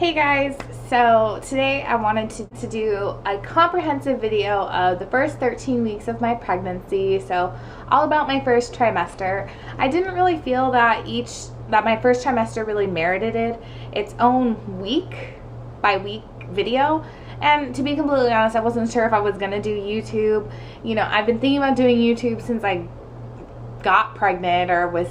Hey guys, so today I wanted to do a comprehensive video of the first 13 weeks of my pregnancy, so all about my first trimester. I didn't really feel that my first trimester really merited its own week by week video, and to be completely honest, I wasn't sure if I was going to do YouTube. You know, I've been thinking about doing YouTube since I got pregnant or was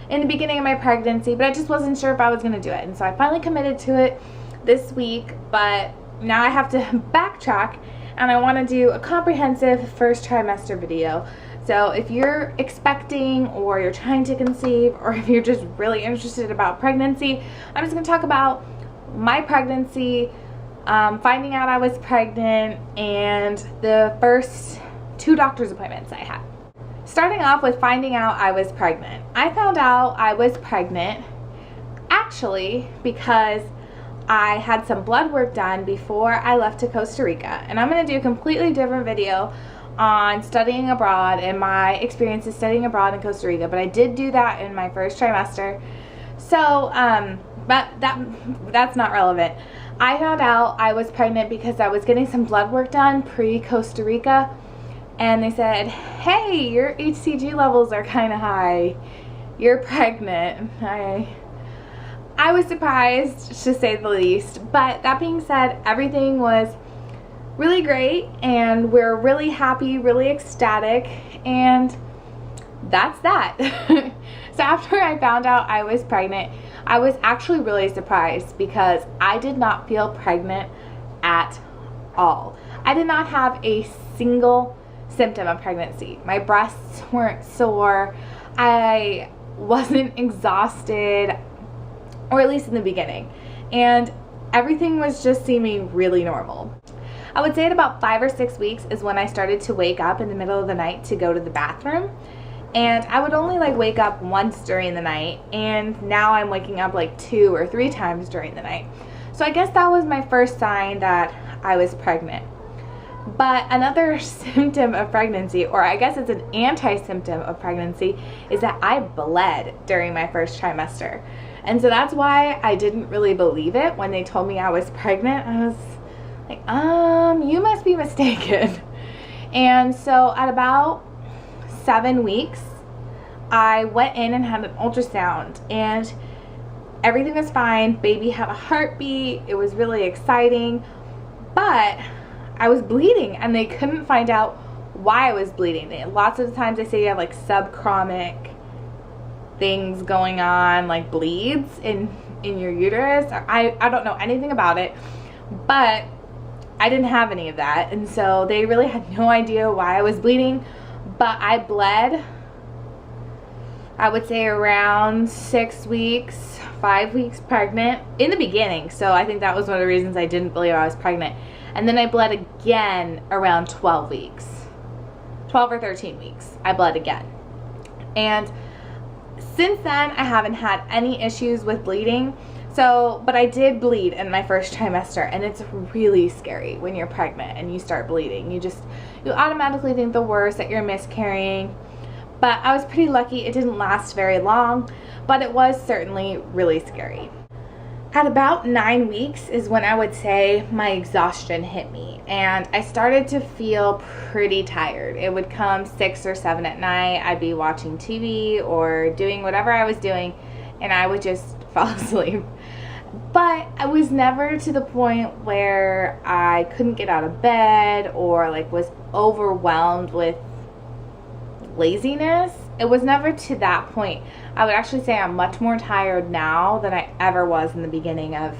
in the beginning of my pregnancy, but I just wasn't sure if I was going to do it, and so I finally committed to it this week. But now I have to backtrack, and I want to do a comprehensive first trimester video. So if you're expecting, or you're trying to conceive, or if you're just really interested about pregnancy, I'm just going to talk about my pregnancy, finding out I was pregnant, and the first 2 doctor's appointments I had. Starting off with finding out I was pregnant. I found out I was pregnant actually because I had some blood work done before I left to Costa Rica. And I'm going to do a completely different video on studying abroad and my experiences studying abroad in Costa Rica. But I did do that in my first trimester. So, but that's not relevant. I found out I was pregnant because I was getting some blood work done pre-Costa Rica. And they said, hey, your HCG levels are kind of high. You're pregnant. I was surprised, to say the least. But that being said, everything was really great. And we're really happy, really ecstatic. And that's that. So after I found out I was pregnant, I was actually really surprised because I did not feel pregnant at all. I did not have a single symptom of pregnancy. My breasts weren't sore. I wasn't exhausted, or at least in the beginning. And everything was just seeming really normal. I would say at about 5 or 6 weeks is when I started to wake up in the middle of the night to go to the bathroom. And I would only wake up once during the night, and now I'm waking up 2 or 3 times during the night. So I guess that was my first sign that I was pregnant. But another symptom of pregnancy, or I guess it's an anti-symptom of pregnancy, is that I bled during my first trimester. And so that's why I didn't really believe it when they told me I was pregnant. I was like, you must be mistaken. And so at about 7 weeks, I went in and had an ultrasound, and everything was fine. Baby had a heartbeat. It was really exciting, but I was bleeding, and they couldn't find out why I was bleeding. Lots of the times they say you have subchromic things going on, bleeds in your uterus. I don't know anything about it, but I didn't have any of that, and so they really had no idea why I was bleeding. But I bled, I would say around 6 weeks, 5 weeks pregnant in the beginning. So I think that was one of the reasons I didn't believe I was pregnant. And then I bled again around 12 weeks. 12 or 13 weeks, I bled again. And since then, I haven't had any issues with bleeding. So, but I did bleed in my first trimester, and it's really scary when you're pregnant and you start bleeding. You automatically think the worst, that you're miscarrying. But I was pretty lucky. It didn't last very long, but it was certainly really scary. At about 9 weeks is when I would say my exhaustion hit me, and I started to feel pretty tired. It would come 6 or 7 at night. I'd be watching TV or doing whatever I was doing, and I would just fall asleep. But I was never to the point where I couldn't get out of bed or was overwhelmed with laziness. It was never to that point. I would actually say I'm much more tired now than I ever was in the beginning of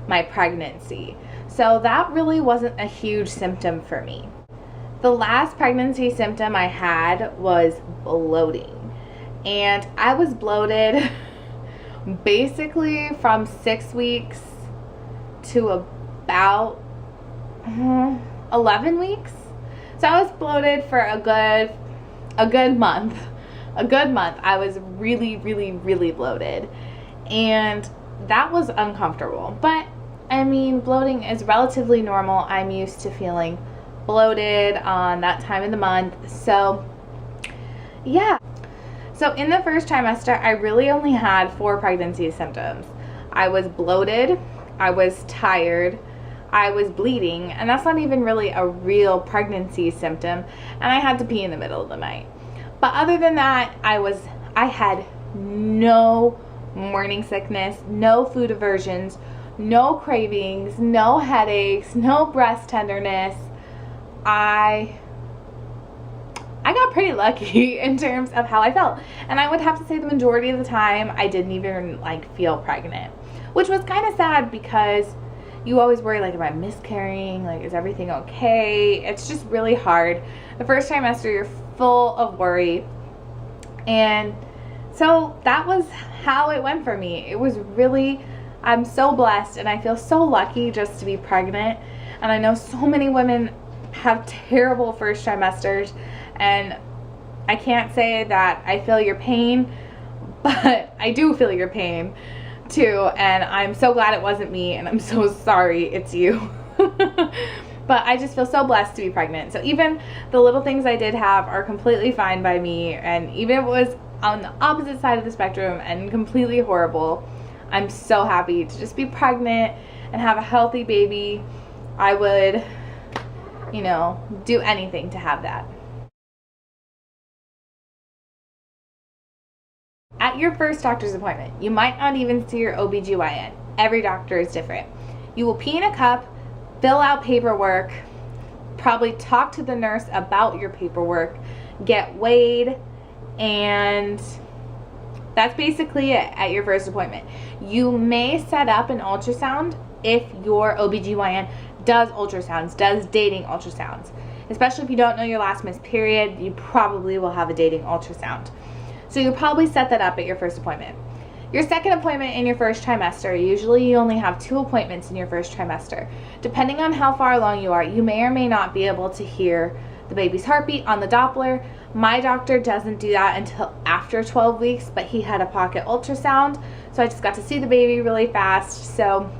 my pregnancy. So that really wasn't a huge symptom for me. The last pregnancy symptom I had was bloating. And I was bloated basically from 6 weeks to about 11 weeks. So I was bloated for a good month. I was really, really, really bloated, and that was uncomfortable. But I mean, bloating is relatively normal. I'm used to feeling bloated on that time of the month. So yeah. So in the first trimester, I really only had 4 pregnancy symptoms. I was bloated, I was tired, I was bleeding, and that's not even really a real pregnancy symptom, and I had to pee in the middle of the night. But other than that, I had no morning sickness, no food aversions, no cravings, no headaches, no breast tenderness. I got pretty lucky in terms of how I felt. And I would have to say the majority of the time I didn't even like feel pregnant, which was kind of sad because you always worry, like, am I miscarrying? Like, is everything okay? It's just really hard. The first trimester, you're full of worry. And so that was how it went for me. It was really, I'm so blessed and I feel so lucky just to be pregnant. And I know so many women have terrible first trimesters, and I can't say that I feel your pain, but I do feel your pain too, and I'm so glad it wasn't me, and I'm so sorry it's you. But I just feel so blessed to be pregnant. So even the little things I did have are completely fine by me, and even if it was on the opposite side of the spectrum and completely horrible, I'm so happy to just be pregnant and have a healthy baby. I would, you know, do anything to have that. At your first doctor's appointment, you might not even see your OBGYN. Every doctor is different. You will pee in a cup, fill out paperwork, probably talk to the nurse about your paperwork, get weighed, and that's basically it at your first appointment. You may set up an ultrasound if your OBGYN does ultrasounds, does dating ultrasounds. Especially if you don't know your last missed period, you probably will have a dating ultrasound. So you'll probably set that up at your first appointment. Your second appointment in your first trimester, usually you only have 2 appointments in your first trimester. Depending on how far along you are, you may or may not be able to hear the baby's heartbeat on the Doppler. My doctor doesn't do that until after 12 weeks, but he had a pocket ultrasound, so I just got to see the baby really fast, so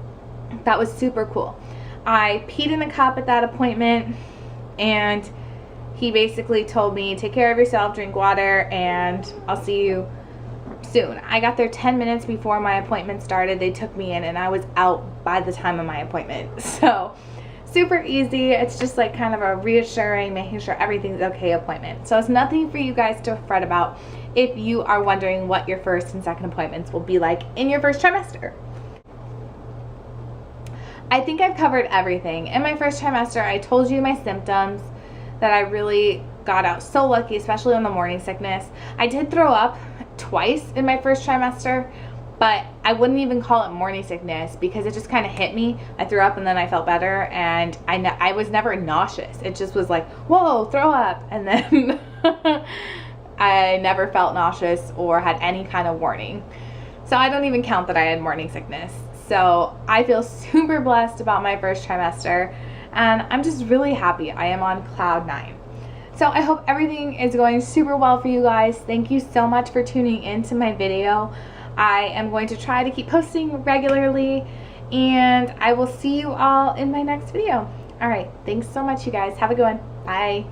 that was super cool. I peed in a cup at that appointment, and he basically told me, take care of yourself, drink water, and I'll see you soon. I got there 10 minutes before my appointment started. They took me in and I was out by the time of my appointment. So super easy. It's just like kind of a reassuring, making sure everything's okay appointment. So it's nothing for you guys to fret about if you are wondering what your first and second appointments will be like in your first trimester. I think I've covered everything. In my first trimester, I told you my symptoms, that I really got out so lucky, especially on the morning sickness. I did throw up twice in my first trimester, but I wouldn't even call it morning sickness because it just kind of hit me. I threw up and then I felt better, and I was never nauseous. It just was like, whoa, throw up, and then I never felt nauseous or had any kind of warning. So I don't even count that I had morning sickness. So I feel super blessed about my first trimester, and I'm just really happy. I am on cloud 9. So I hope everything is going super well for you guys. Thank you so much for tuning into my video. I am going to try to keep posting regularly, and I will see you all in my next video. All right, thanks so much, you guys. Have a good one. Bye.